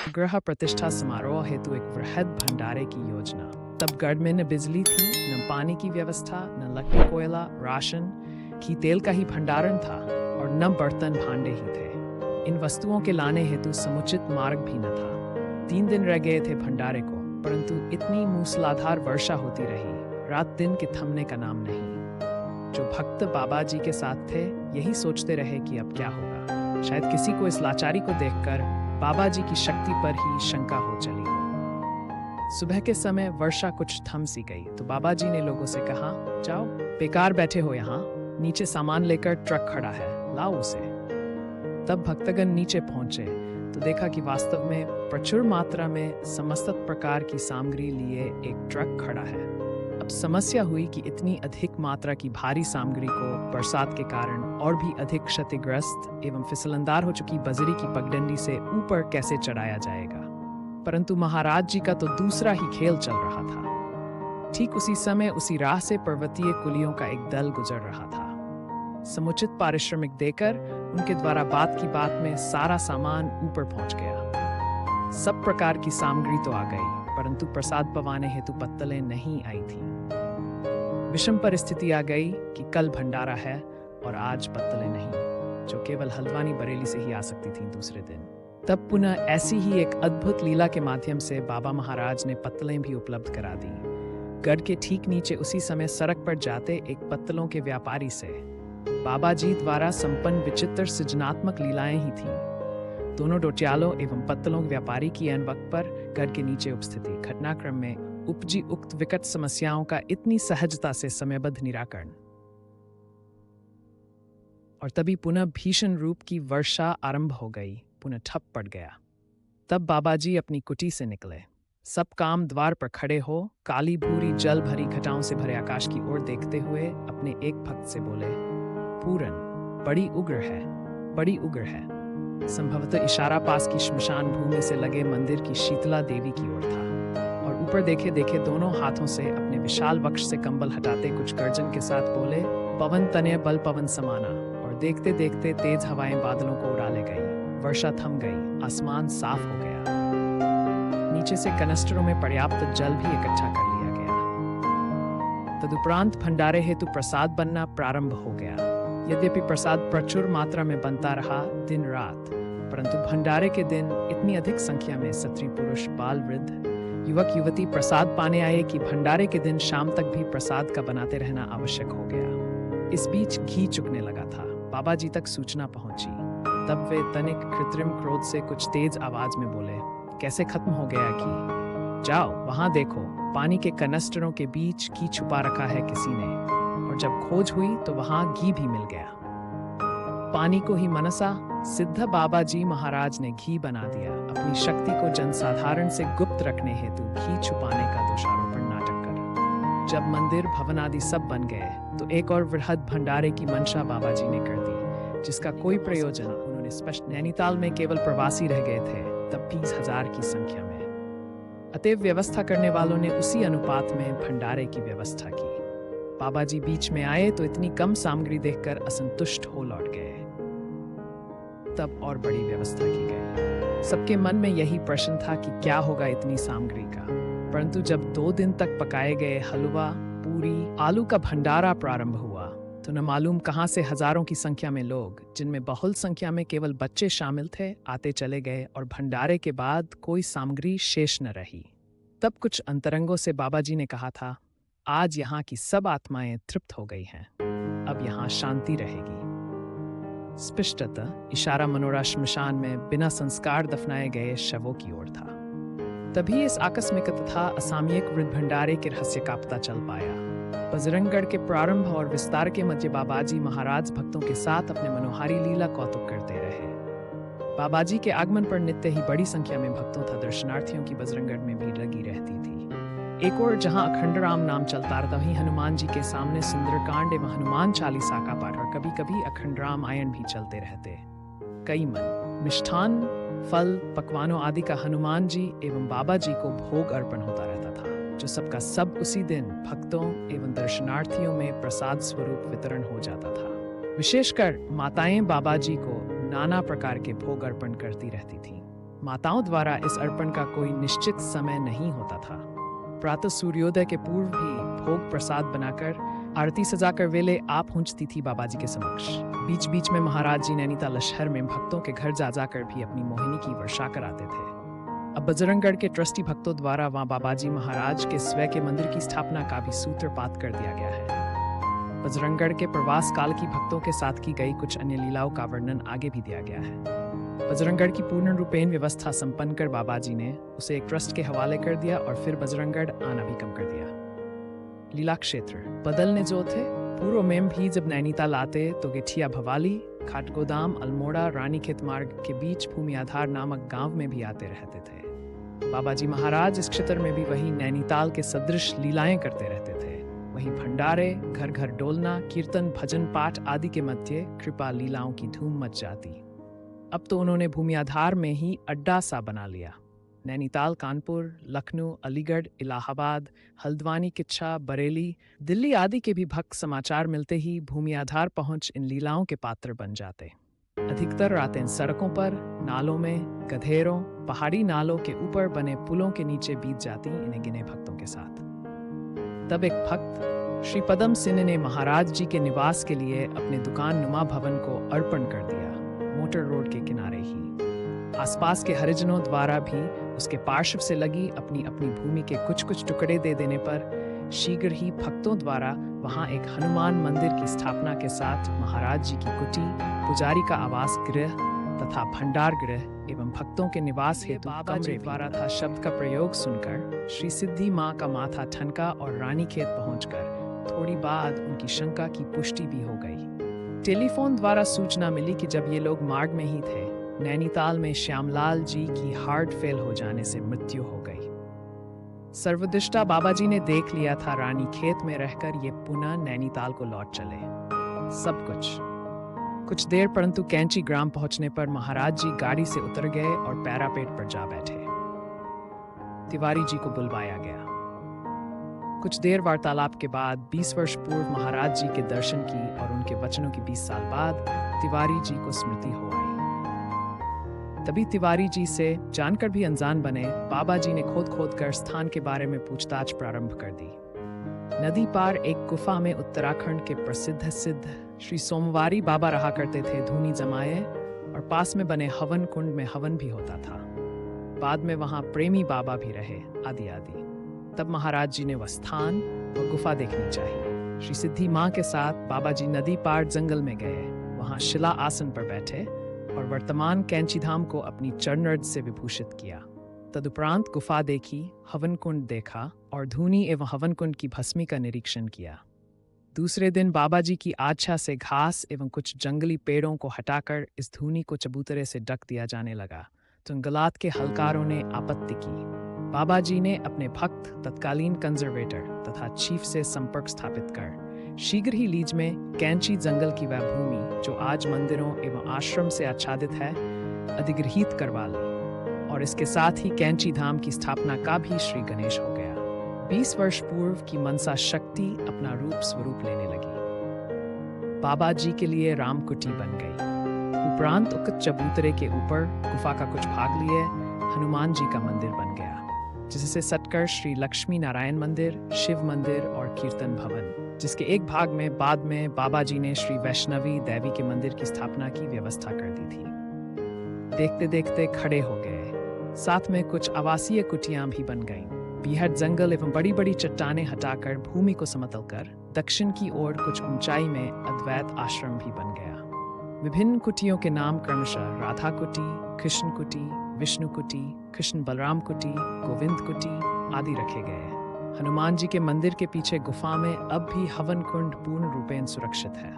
ग्रह प्रतिष्ठा समारोह हेतु एक वृहद भंडारे की योजना। तब गढ़ में न बिजली थी, न पानी की व्यवस्था, न लकड़ी, कोयला, राशन, घी, तेल का ही भंडारण था और न बर्तन भांडे ही थे। इन वस्तुओं के लाने हेतु समुचित मार्ग भी न था। 3 दिन रह गए थे भंडारे को, परंतु इतनी मूसलाधार वर्षा होती रही, रात दिन के थमने का नाम नहीं। जो भक्त बाबा जी के साथ थे, यही सोचते रहे कि अब क्या होगा। शायद किसी को इस लाचारी को देखकर बाबा जी की शक्ति पर ही शंका हो चली हो। सुबह के समय वर्षा कुछ थम सी गई तो बाबा जी ने लोगों से कहा, जाओ, बेकार बैठे हो यहाँ, नीचे सामान लेकर ट्रक खड़ा है, लाओ उसे। तब भक्तगण नीचे पहुंचे तो देखा कि वास्तव में प्रचुर मात्रा में समस्त प्रकार की सामग्री लिए एक ट्रक खड़ा है। अब समस्या हुई कि इतनी अधिक मात्रा की भारी सामग्री को बरसात के कारण और भी अधिक क्षतिग्रस्त एवं फिसलनदार हो चुकी बजरी की पगडंडी से ऊपर कैसे चढ़ाया जाएगा। परंतु महाराज जी का तो दूसरा ही खेल चल रहा था। ठीक उसी समय उसी राह से पर्वतीय कुलियों का एक दल गुजर रहा था। समुचित पारिश्रमिक देकर उनके द्वारा बात की बात में सारा सामान ऊपर पहुंच गया। सब प्रकार की सामग्री तो आ गई, परंतु प्रसाद पवाने हेतु पत्तलें नहीं आई थी। विषम परिस्थिति आ गई कि कल भंडारा है और आज पत्तलें नहीं, जो केवल हल्द्वानी बरेली से ही आ सकती थीं दूसरे दिन। तब पुनः ऐसी ही एक अद्भुत लीला के माध्यम से बाबा महाराज ने पत्तलें भी उपलब्ध करा दी। गढ़ के ठीक नीचे उसी समय सड़क पर जाते एक पत्तलों के व्यापारी से बाबा जी द्वारा संपन्न विचित्र सृजनात्मक लीलाएं ही थीं। दोनों डोटियालों एवं पत्तलों के व्यापारी की ऐन वक्त पर गढ़ के नीचे उपस्थिति घटनाक्रम में उपजी उक्त विकट समस्याओं का इतनी सहजता से समयबद्ध निराकरण। और तभी पुनः भीषण रूप की वर्षा आरंभ हो गई, पुनः ठप पड़ गया। तब बाबा जी अपनी कुटी से निकले। सब काम द्वार पर खड़े हो काली भूरी जल भरी घटाओं से भरे आकाश की ओर देखते हुए अपने एक भक्त से बोले, पूरन बड़ी उग्र है, बड़ी उग्र है। संभवतः इशारा पास की श्मशान भूमि से लगे मंदिर की शीतला देवी की ओर था। और ऊपर देखे देखे दोनों हाथों से अपने विशाल वक्ष से कंबल हटाते कुछ गर्जन के साथ बोले, पवन तनय बल पवन समाना। और देखते देखते तेज हवाएं बादलों को उड़ा ले गई। वर्षा थम गई, आसमान साफ हो गया। नीचे से कनस्टरों में पर्याप्त जल भी इकट्ठा कर लिया गया। तदुपरांत भंडारे हेतु प्रसाद बनना प्रारंभ हो गया। यद्यपि प्रसाद प्रचुर मात्रा में बनता रहा दिन रात, परंतु भंडारे के दिन इतनी अधिक संख्या में स्त्री पुरुष बाल वृद्ध युवक युवती प्रसाद पाने आए कि भंडारे के दिन शाम तक भी प्रसाद का बनाते रहना आवश्यक हो गया। इस बीच घी चुकने लगा था। बाबा जी तक सूचना पहुंची। तब वे तनिक कृत्रिम क्रोध से कुछ तेज आवाज में बोले, कैसे खत्म हो गया घी? जाओ वहां देखो, पानी के कनस्टरों के बीच घी छुपा रखा है किसी ने। और जब खोज हुई तो वहां घी भी मिल गया। पानी को ही मनसा सिद्ध बाबा जी महाराज ने घी बना दिया। अपनी शक्ति को जनसाधारण से गुप्त रखने हेतु घी छुपाने का दोषारोपण नाटक कर जब मंदिर भवन आदि सब बन गए तो एक और वृहद भंडारे की मंशा बाबा जी ने कर दी, जिसका कोई प्रयोजन उन्होंने स्पष्ट। नैनीताल में केवल प्रवासी रह गए थे तब 20,000 की संख्या में। अतएव व्यवस्था करने वालों ने उसी अनुपात में भंडारे की व्यवस्था की। बाबा जी बीच में आए तो इतनी कम सामग्री देखकर असंतुष्ट हो लौट गए। तब और बड़ी व्यवस्था की गई। सबके मन में यही प्रश्न था कि क्या होगा इतनी सामग्री का। परंतु जब 2 दिन तक पकाए गए हलवा, पूरी, आलू का भंडारा प्रारंभ हुआ तो न मालूम कहां से हजारों की संख्या में लोग, जिनमें बहुल संख्या में केवल बच्चे शामिल थे, आते चले गए और भंडारे के बाद कोई सामग्री शेष न रही। तब कुछ अंतरंगों से बाबा जी ने कहा था, आज यहाँ की सब आत्माएं तृप्त हो गई हैं, अब यहाँ शांति रहेगी। स्पष्टतः इशारा मनोरा श्मशान में बिना संस्कार दफनाए गए शवों की ओर था। तभी इस आकस्मिक तथा असामयिक वृद्ध भंडारे के रहस्य का पता चल पाया। बजरंगगढ़ के प्रारंभ और विस्तार के मध्य बाबाजी महाराज भक्तों के साथ अपने मनोहारी लीला कौतुक करते रहे। बाबाजी के आगमन पर नित्य ही बड़ी संख्या में भक्तों तथा दर्शनार्थियों की बजरंगगढ़ में भीड़ लगी रहती थी। एक और जहां अखंड राम नाम चलता रहता, वहीं हनुमान जी के सामने सुंदरकांड एवं हनुमान चालीसा का पाठ और कभी कभी अखंड रामायण भी चलते रहते। कई मन, मिष्ठान, फल, पकवानों आदि का हनुमान जी एवं बाबा जी को भोग अर्पण होता रहता था, जो सबका सब उसी दिन भक्तों एवं दर्शनार्थियों में प्रसाद स्वरूप वितरण हो जाता था। विशेषकर माताएं बाबा जी को नाना प्रकार के भोग अर्पण करती रहती थीं। माताओं द्वारा इस अर्पण का कोई निश्चित समय नहीं होता था। प्रातः सूर्योदय के पूर्व भी भोग प्रसाद बनाकर आरती सजाकर वेले आ पहुंचती थी बाबाजी के समक्ष। बीच बीच में महाराज जी नैनीताल शहर में भक्तों के घर जा जाकर भी अपनी मोहिनी की वर्षा कराते थे। अब बजरंगगढ़ के ट्रस्टी भक्तों द्वारा वहां बाबाजी महाराज के स्वयं के मंदिर की स्थापना का भी सूत्रपात कर दिया गया है। बजरंगगढ़ के प्रवास काल की भक्तों के साथ की गई कुछ अन्य लीलाओं का वर्णन आगे भी दिया गया है। बजरंगगढ़ की पूर्ण रूपेण व्यवस्था संपन्न कर बाबाजी ने उसे एक ट्रस्ट के हवाले कर दिया और फिर बजरंगगढ़ आना भी कम कर दिया। लीला क्षेत्र बदलने जो थे, पूर्व में भी जब नैनीताल आते तो गेठिया भवाली, खाटगोदाम, अल्मोड़ा, रानीखेत मार्ग के बीच भूमि आधार नामक गांव में भी आते रहते थे। बाबाजी महाराज इस क्षेत्र में भी वही नैनीताल के सदृश लीलाएं करते रहते थे। वही भंडारे, घर घर डोलना, कीर्तन, भजन पाठ आदि के मध्य कृपा लीलाओं की धूम मच जाती। अब तो उन्होंने भूमि आधार में ही अड्डा सा बना लिया। नैनीताल, कानपुर, लखनऊ, अलीगढ़, इलाहाबाद, हल्द्वानी, किच्छा, बरेली, दिल्ली आदि के भी भक्त समाचार मिलते ही भूमि आधार पहुंच इन लीलाओं के पात्र बन जाते। अधिकतर रातें सड़कों पर, नालों में, गधेरों, पहाड़ी नालों के ऊपर बने पुलों के नीचे बीत जाती इन्हें गिने भक्तों के साथ। तब एक भक्त श्री पदम सिंह ने महाराज जी के निवास के लिए अपने दुकान नुमा भवन को अर्पण कर दिया, मोटर रोड के किनारे ही। आसपास के हरिजनों द्वारा भी उसके पार्श्व से लगी अपनी अपनी भूमि के कुछ कुछ टुकड़े दे देने पर शीघ्र ही भक्तों द्वारा वहां एक हनुमान मंदिर की स्थापना के साथ महाराज जी की कुटी, पुजारी का आवास गृह तथा भंडार गृह एवं भक्तों के निवास हेतु कमरे द्वारा था शब्द का प्रयोग सुनकर श्री सिद्धि माँ का माथा ठनका और रानीखेत पहुंचकर थोड़ी बाद उनकी शंका की पुष्टि भी हो गई। टेलीफोन द्वारा सूचना मिली कि जब ये लोग मार्ग में ही थे, नैनीताल में श्यामलाल जी की हार्ट फेल हो जाने से मृत्यु हो गई। सर्वदृष्टा बाबाजी ने देख लिया था रानीखेत में रहकर ये पुनः नैनीताल को लौट चले। सब कुछ देर परंतु कैंची ग्राम पहुंचने पर महाराज जी गाड़ी से उतर गए और पैरापेट पर जा बैठे। तिवारी जी को बुलवाया गया। कुछ देर वार्तालाप के बाद 20 वर्ष पूर्व महाराज जी के दर्शन की और उनके वचनों की 20 साल बाद तिवारी जी को स्मृति हो आई। तभी तिवारी जी से जानकर भी अनजान बने बाबा जी ने खोद कर स्थान के बारे में पूछताछ प्रारंभ कर दी। नदी पार एक गुफा में उत्तराखंड के प्रसिद्ध सिद्ध श्री सोमवारी बाबा रहा करते थे, धूनी जमाए, और पास में बने हवन कुंड में हवन भी होता था। बाद में वहां प्रेमी बाबा भी रहे, आदि आदि। तब महाराज जी ने वह स्थान व गुफा देखनी चाहिए। श्री सिद्धि माँ के साथ बाबा जी नदी पार जंगल में गए, वहां शिला आसन पर बैठे और वर्तमान कैंचीधाम को अपनी चरणरज से विभूषित किया। तदुपरांत गुफा देखी, हवन कुंड देखा और धूनी एवं हवन कुंड की भस्मी का निरीक्षण किया। दूसरे दिन बाबा जी की आच्छा से घास एवं कुछ जंगली पेड़ों को हटाकर इस धूनी को चबूतरे से ढक दिया जाने लगा। जंगलात के हलकारों ने आपत्ति की। बाबा जी ने अपने भक्त, तत्कालीन कंजर्वेटर तथा चीफ से संपर्क स्थापित कर शीघ्र ही लीज में कैंची जंगल की वह भूमि जो आज मंदिरों एवं आश्रम से आच्छादित है, अधिग्रहित करवा ली और इसके साथ ही कैंची धाम की स्थापना का भी श्री गणेश हो गया। 20 वर्ष पूर्व की मनसा शक्ति अपना रूप स्वरूप लेने लगी। बाबा जी के लिए रामकुटी बन गई। उपरांत उक्त चबूतरे के ऊपर गुफा का कुछ भाग लिए हनुमान जी का मंदिर बन गया, जिससे सटकर श्री लक्ष्मी नारायण मंदिर, शिव मंदिर और कीर्तन भवन, जिसके एक भाग में बाद में बाबा जी ने श्री वैष्णवी देवी के मंदिर की स्थापना की व्यवस्था कर दी थी। देखते देखते खड़े हो गए। साथ में कुछ आवासीय कुटियां भी बन गईं। बीहड़ जंगल एवं बड़ी बड़ी चट्टानें हटाकर भूमि को समतल कर दक्षिण की ओर कुछ ऊंचाई में अद्वैत आश्रम भी बन गया। विभिन्न कुटियों के नाम क्रमशः राधा कुटी, कृष्ण कुटी, विष्णु कुटी, कृष्ण बलराम कुटी, गोविंद कुटी आदि रखे गए। हनुमान जी के मंदिर के पीछे गुफा में अब भी हवन कुंड पूर्ण रूपेण सुरक्षित है।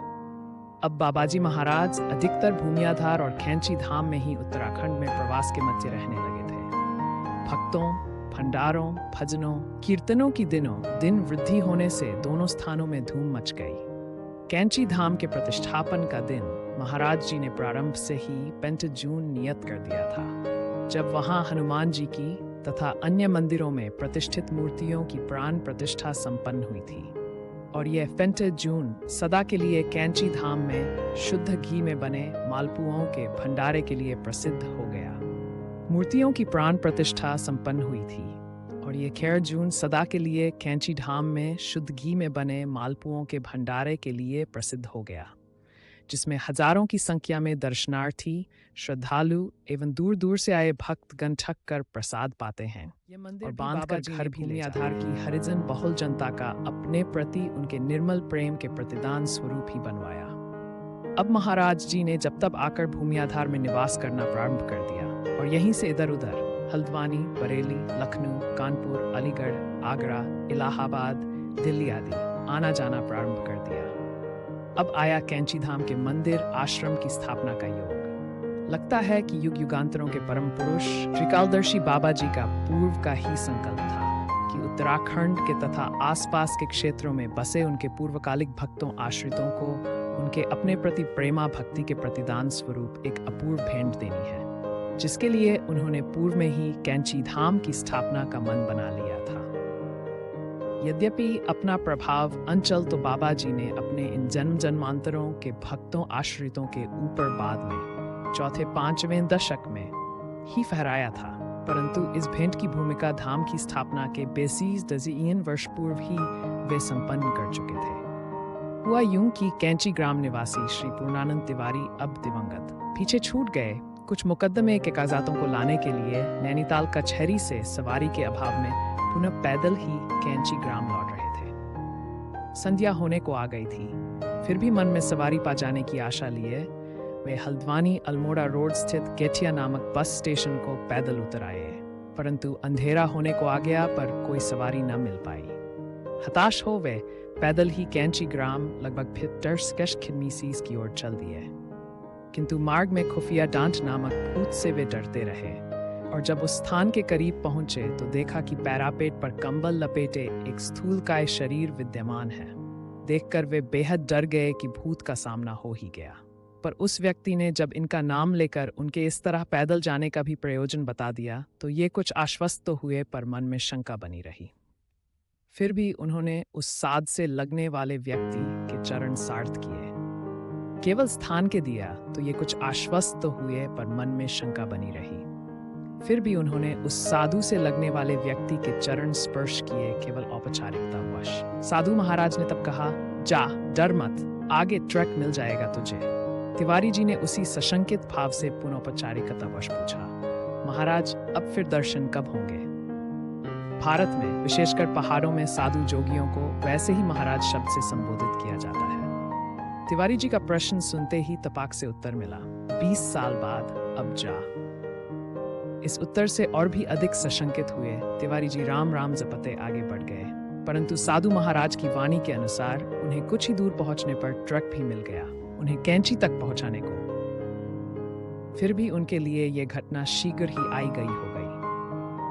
अब बाबाजी महाराज अधिकतर भूमियाधार और खैंची धाम में ही उत्तराखंड में प्रवास के मध्य रहने लगे थे। भक्तों, भंडारों, भजनों, कीर्तनों की दिनों दिन वृद्धि होने से दोनों स्थानों में धूम मच गई। कैंची धाम के प्रतिष्ठापन का दिन महाराज जी ने प्रारंभ से ही 5 जून नियत कर दिया था, जब वहां हनुमान जी की तथा अन्य मंदिरों में प्रतिष्ठित मूर्तियों की प्राण प्रतिष्ठा संपन्न हुई थी। और यह 5 जून सदा के लिए कैंची धाम में शुद्ध घी में बने मालपुओं के भंडारे के लिए प्रसिद्ध हो गया। मूर्तियों की प्राण प्रतिष्ठा संपन्न हुई थी और ये खैर जून सदा के लिए कैंची धाम में शुद्ध घी में बने मालपुओं के भंडारे के लिए प्रसिद्ध हो गया, जिसमें हजारों की संख्या में दर्शनार्थी, श्रद्धालु एवं दूर दूर से आए भक्त गण ठक कर प्रसाद पाते हैं। ये मंदिर और बांध कर घर भूमि आधार की हरिजन बहुल जनता का अपने प्रति उनके निर्मल प्रेम के प्रतिदान स्वरूप ही बनवाया। अब महाराज जी ने जब तब आकर भूमि आधार में निवास करना प्रारंभ कर दिया और यहीं से इधर उधर हल्द्वानी, बरेली, लखनऊ, कानपुर, अलीगढ़, आगरा, इलाहाबाद, दिल्ली आदि आना जाना प्रारंभ कर दिया। अब आया कैंची धाम के मंदिर आश्रम की स्थापना का योग। लगता है कि युग युगांतरों के परम पुरुष त्रिकालदर्शी बाबा जी का पूर्व का ही संकल्प था कि उत्तराखंड के तथा आसपास के क्षेत्रों में बसे उनके पूर्वकालिक भक्तों आश्रितों को उनके अपने प्रति प्रेमा भक्ति के प्रतिदान स्वरूप एक अपूर्व भेंट देनी है, जिसके लिए उन्होंने पूर्व में ही कैंची धाम की स्थापना का मन बना लिया था। यद्यपि अपना प्रभाव अंचल तो बाबा जी ने अपने इन जन्म जन्मांतरों के भक्तों आश्रितों के ऊपर बाद में चौथे पांचवें दशक में ही फहराया था, परंतु इस भेंट की भूमिका धाम की स्थापना के 20 वर्ष पूर्व ही वे संपन्न कर चुके थे। हुआ यूं कि कैंची ग्राम निवासी श्री पूर्णानंद तिवारी अब दिवंगत पीछे छूट गए कुछ मुकदमे के कागजातों को लाने के लिए नैनीताल कचहरी से सवारी के अभाव में पुनः पैदल ही कैंची ग्राम लौट रहे थे। संध्या होने को आ गई थी, फिर भी मन में सवारी पा जाने की आशा लिए वे हल्द्वानी अल्मोड़ा रोड स्थित गेठिया नामक बस स्टेशन को पैदल उतर आए, परंतु अंधेरा होने को आ गया पर कोई सवारी न मिल पाई। हताश हो वे पैदल ही कैंची ग्राम लगभग 50 किलोमीटर की ओर चल दिए, किंतु मार्ग में खुफिया डांट नामक भूत से वे डरते रहे और जब उस स्थान के करीब पहुंचे तो देखा कि पैरापेट पर कंबल लपेटे एक स्थूलकाय शरीर विद्यमान है। देखकर वे बेहद डर गए कि भूत का सामना हो ही गया, पर उस व्यक्ति ने जब इनका नाम लेकर उनके इस तरह पैदल जाने का भी प्रयोजन बता दिया तो ये कुछ आश्वस्त तो हुए, पर मन में शंका बनी रही। फिर भी उन्होंने उस साध से लगने वाले व्यक्ति के चरण सार्थ किए। केवल स्थान के दिया तो ये कुछ आश्वस्त तो हुए, पर मन में शंका बनी रही। फिर भी उन्होंने उस साधु से लगने वाले व्यक्ति के चरण स्पर्श किए, केवल औपचारिकतावश। साधु महाराज ने तब कहा, जा डर मत, आगे ट्रक मिल जाएगा तुझे। तिवारी जी ने उसी सशंकित भाव से पुनौपचारिकतावश पूछा, महाराज अब फिर दर्शन कब होंगे? भारत में विशेषकर पहाड़ों में साधु जोगियों को वैसे ही महाराज शब्द से संबोधित किया जाता है। तिवारी जी का प्रश्न सुनते ही तपाक से उत्तर मिला, 20 साल बाद अब जा। इस उत्तर से और भी अधिक सशंकित हुए तिवारी जी राम राम जपते आगे बढ़ गए, परंतु साधु महाराज की वाणी के अनुसार उन्हें कुछ ही दूर पहुंचने पर ट्रक भी मिल गया उन्हें कैंची तक पहुंचाने को। फिर भी उनके लिए यह घटना शीघ्र ही आई गई हो गई,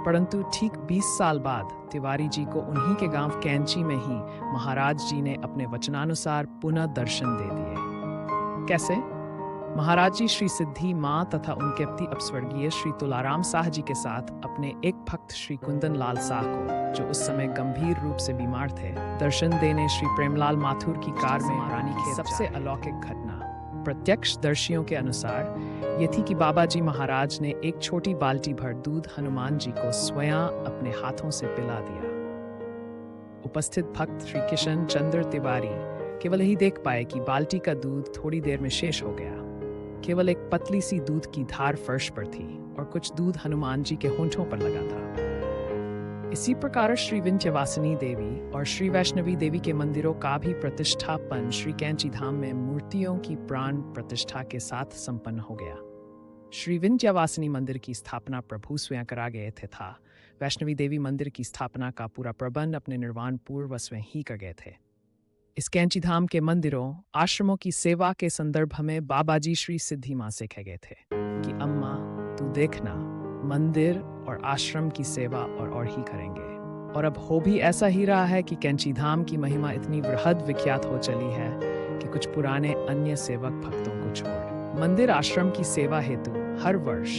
परंतु ठीक 20 साल बाद तिवारी जी को उन्हीं के गांव कैंची में ही महाराज जी ने अपने वचनानुसार पुनः दर्शन दे दिए। कैसे? महाराज जी श्री सिद्धि माँ तथा उनके पति अपस्वर्गीय श्री तुलाराम साह जी के साथ अपने एक भक्त श्री कुंदन लाल साह को, जो उस समय गंभीर रूप से बीमार थे, दर्शन देने श्री प्रेमलाल माथुर की कार में रानी की सबसे अलौकिक घटना प्रत्यक्ष दर्शियों के अनुसार ये थी कि बाबा जी महाराज ने एक छोटी बाल्टी भर दूध हनुमान जी को स्वयं अपने हाथों से पिला दिया। उपस्थित भक्त श्री किशन चंद्र तिवारी केवल यही देख पाए कि बाल्टी का दूध थोड़ी देर में शेष हो गया। केवल एक पतली सी दूध की धार फर्श पर थी और कुछ दूध हनुमान जी के होंठों पर लगा था। इसी प्रकार श्री विंध्यवासिनी देवी और श्री वैष्णवी देवी के मंदिरों का भी प्रतिष्ठापन श्री कैंची धाम में मूर्तियों की प्राण प्रतिष्ठा के साथ संपन्न हो गया। श्री विंध्यवासिनी मंदिर की स्थापना प्रभु स्वयं करा गए थे था वैष्णवी देवी मंदिर की स्थापना का पूरा प्रबंध अपने निर्वाण पूर्व स्वयं ही कर गए थे। इस कैंची धाम के मंदिरों आश्रमों की सेवा के संदर्भ में बाबा जी श्री सिद्धि माँ से कह गए थे कि अम्मा तू देखना, मंदिर और आश्रम की सेवा और ही करेंगे। और अब हो भी ऐसा ही रहा है कि कैंची धाम की महिमा इतनी वृहद विख्यात हो चली है कि कुछ पुराने अन्य सेवक भक्तों को छोड़ मंदिर आश्रम की सेवा हेतु हर वर्ष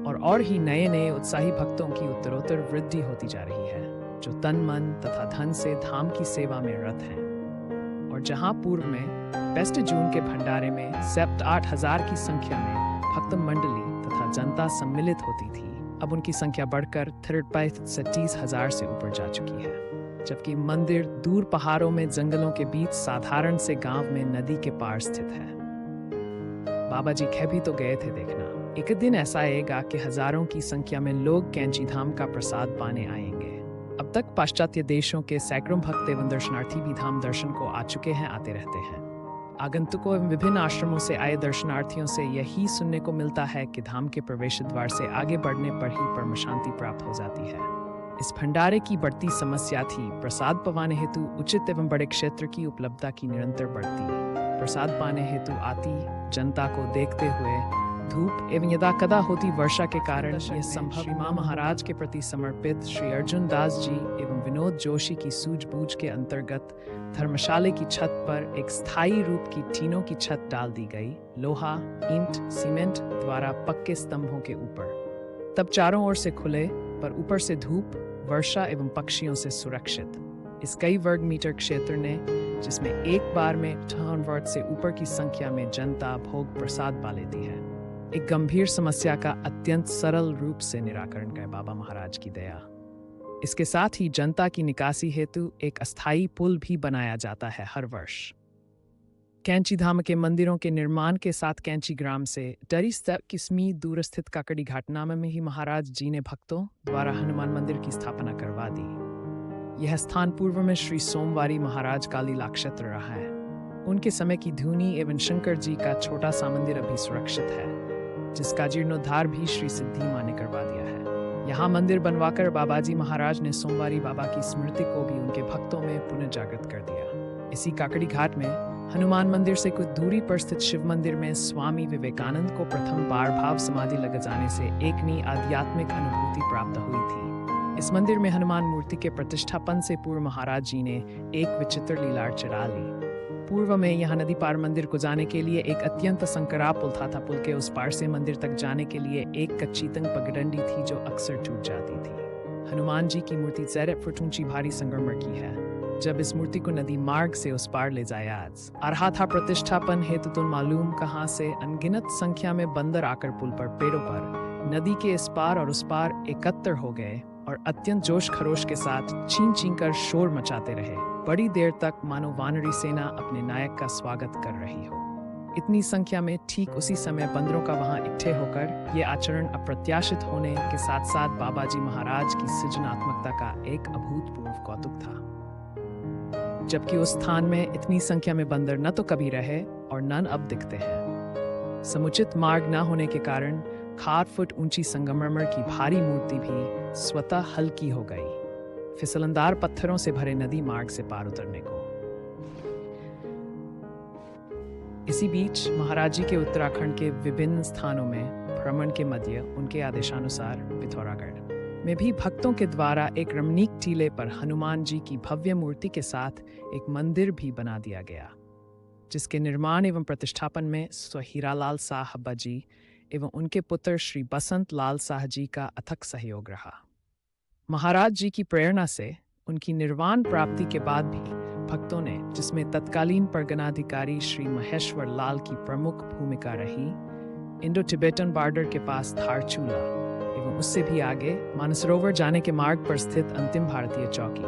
और ही नए नए उत्साही भक्तों की उत्तरोत्तर वृद्धि होती जा रही है, जो तन मन तथा धन से धाम की सेवा में रत हैं। और जहां पूर्व में बेस्ट जून के भंडारे में 7-8 हजार की संख्या में भक्त मंडली तथा जनता सम्मिलित होती थी, अब उनकी संख्या बढ़कर 37,000 से ऊपर जा चुकी है, जबकि मंदिर दूर पहाड़ों में जंगलों के बीच साधारण से गांव में नदी के पार स्थित है। बाबा जी खे भी तो गए थे देखना। एक दिन ऐसा आएगा कि हजारों की संख्या में लोग कैंची धाम का प्रसाद पाने आएंगे। अब तक पाश्चात्य देशों के सैकड़ों भक्त एवं दर्शनार्थी भी धाम दर्शन को आ चुके हैं, आते रहते हैं। आगंतुकों एवं विभिन्न आश्रमों से आए दर्शनार्थियों से यही सुनने को मिलता है कि धाम के प्रवेश द्वार से आगे बढ़ने पर ही परम शांति प्राप्त हो जाती है। इस भंडारे की बढ़ती समस्या थी प्रसाद पवाने हेतु उचित एवं बड़े क्षेत्र की उपलब्धता की निरंतर बढ़ती। प्रसाद पाने हेतु आती जनता को देखते हुए धूप एवं यदा कदा होती वर्षा के कारण यह संभव श्री मां महाराज के प्रति समर्पित श्री अर्जुन दास जी एवं विनोद जोशी की सूझबूझ के अंतर्गत धर्मशाला की छत पर एक स्थायी रूप की टीनों की छत डाल दी गई, लोहा, ईंट, सीमेंट द्वारा पक्के स्तंभों के ऊपर। तब चारों ओर से खुले पर ऊपर से धूप, वर्षा एवं पक्षियों से सुरक्षित इस कई वर्ग मीटर क्षेत्र ने, जिसमें एक बार में 58 वर्ग से ऊपर की संख्या में जनता भोग प्रसाद पा लेती है, एक गंभीर समस्या का अत्यंत सरल रूप से निराकरण कर बाबा महाराज की दया। इसके साथ ही जनता की निकासी हेतु एक अस्थायी पुल भी बनाया जाता है हर वर्ष। कैंची धाम के मंदिरों के निर्माण के साथ कैंची ग्राम से 10 किस्मी दूर स्थित काकड़ी घाट नाम में ही महाराज जी ने भक्तों द्वारा हनुमान मंदिर की स्थापना करवा दी। यह स्थान पूर्व में श्री सोमवारी महाराज का लीला क्षेत्र रहा है। उनके समय की धूनी एवं शंकर जी का छोटा सा मंदिर अभी सुरक्षित है, जिसका जीर्णोद्धार भी श्री सिद्धि मां ने करवा दिया है। यहाँ मंदिर बनवाकर बाबाजी महाराज ने सोमवारी बाबा की स्मृति को भी उनके भक्तों में पुनः जागृत कर दिया। इसी काकड़ी घाट में हनुमान मंदिर से कुछ दूरी पर स्थित शिव मंदिर में स्वामी विवेकानंद को प्रथम बार भाव समाधि लग जाने से एक नई आध्यात्मिक अनुभूति प्राप्त हुई थी। इस मंदिर में हनुमान मूर्ति के प्रतिष्ठापन से पूर्व महाराज जी ने एक विचित्र लीला चढ़ा ली। पूर्व में यहाँ नदी पार मंदिर को जाने के लिए एक अत्यंत संकरा पुल था। पुल के उस पार से मंदिर तक जाने के लिए एक कच्ची तंग पगडंडी थी जो अक्सर टूट जाती थी। हनुमान जी की मूर्ति 13 फुट ऊंची भारी संगमरमर की है। जब इस मूर्ति को नदी मार्ग से उस पार ले जाया आ रहा था प्रतिष्ठापन हेतु तो मालूम कहाँ से अनगिनत संख्या में बंदर आकर पुल पर पेड़ों पर नदी के इस पार और उस पार एकत्र हो गए और अत्यंत जोश खरोश के साथ छीन छीन कर शोर मचाते रहे। बड़ी देर तक मानो वानरी सेना अपने नायक का स्वागत कर रही हो। इतनी संख्या में ठीक उसी समय बंदरों का वहां इकट्ठे होकर ये आचरण अप्रत्याशित होने के साथ साथ बाबाजी महाराज की सृजनात्मकता का एक अभूतपूर्व कौतुक था। जबकि उस स्थान में इतनी संख्या में बंदर न तो कभी रहे और न अब दिखते हैं। समुचित मार्ग न होने के कारण 8 फुट ऊंची संगमरमर की भारी मूर्ति भी स्वतः हल्की हो गई, फिसलनदार पत्थरों से भरे नदी मार्ग से पार उतरने को। इसी बीच महाराज जी के उत्तराखंड के विभिन्न स्थानों में भ्रमण के मध्य उनके आदेशानुसार पिथौरागढ़ में भी भक्तों के द्वारा एक रमणीक टीले पर हनुमान जी की भव्य मूर्ति के साथ एक मंदिर भी बना दिया गया, जिसके निर्माण एवं प्रतिष्ठापन में स्व हीरालाल शाह हब्बा जी एवं उनके पुत्र श्री बसंत लाल शाह जी का अथक सहयोग रहा। महाराज जी की प्रेरणा से उनकी निर्वाण प्राप्ति के बाद भी भक्तों ने, जिसमें तत्कालीन परगनाधिकारी श्री महेश्वर लाल की प्रमुख भूमिका रही, इंडो तिब्बतन बॉर्डर के पास धारचूला एवं उससे भी आगे मानसरोवर जाने के मार्ग पर स्थित अंतिम भारतीय चौकी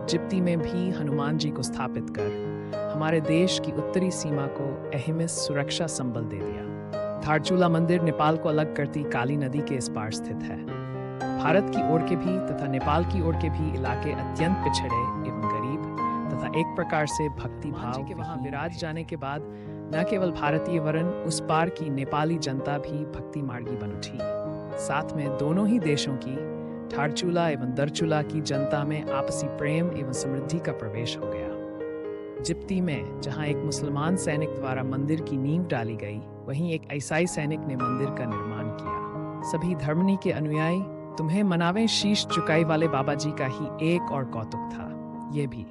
जिप्ती में भी हनुमान जी को स्थापित कर हमारे देश की उत्तरी सीमा को अहिमिस सुरक्षा संबल दे दिया। धारचूला मंदिर नेपाल को अलग करती काली नदी के इस पार स्थित है। भारत की ओर के भी तथा नेपाल की ओर के भी इलाके अत्यंत पिछड़े एवं गरीब तथा एक प्रकार से भक्ति भाव के वहां विराज जाने के बाद न केवल भारतीय वरन उस पार की नेपाली जनता भी भक्ति मार्गी बन उठी। साथ में दोनों ही देशों की धारचूला एवं दरचूला की जनता में आपसी प्रेम एवं समृद्धि का प्रवेश हो गया। जिप्ती में जहां एक मुसलमान सैनिक द्वारा मंदिर की नींव डाली गई, वहीं एक ईसाई सैनिक ने मंदिर का निर्माण किया। सभी धर्मनी के अनुयायी तुम्हें मनावे शीश चुकाई वाले बाबा जी का ही एक और कौतुक था। ये भी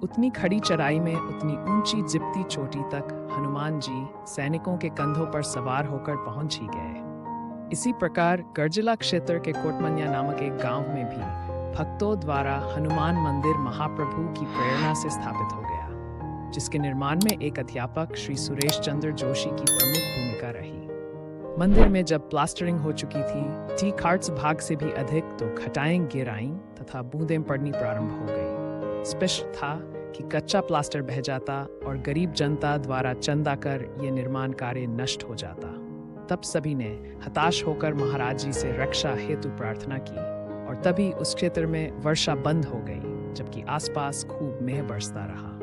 उतनी खड़ी चढ़ाई में उतनी ऊंची जिप्ती चोटी तक हनुमान जी सैनिकों के कंधों पर सवार होकर पहुंच ही गए। इसी प्रकार गर्जिला क्षेत्र के कोटमनिया नामक एक गांव में भी भक्तों द्वारा हनुमान मंदिर महाप्रभु की प्रेरणा से स्थापित हो गया, जिसके निर्माण में एक अध्यापक श्री सुरेश चंद्र जोशी की प्रमुख भूमिका रही। मंदिर में जब प्लास्टरिंग हो चुकी थी, टी कार्ट्स भाग से भी अधिक तो खटाएं गिर आईं तथा बूंदें पड़नी प्रारंभ हो गई। स्पष्ट था कि कच्चा प्लास्टर बह जाता और गरीब जनता द्वारा चंदा कर ये निर्माण कार्य नष्ट हो जाता। तब सभी ने हताश होकर महाराज जी से रक्षा हेतु प्रार्थना की और तभी उस क्षेत्र में वर्षा बंद हो गई, जबकि आसपास खूब मेह बरसता रहा।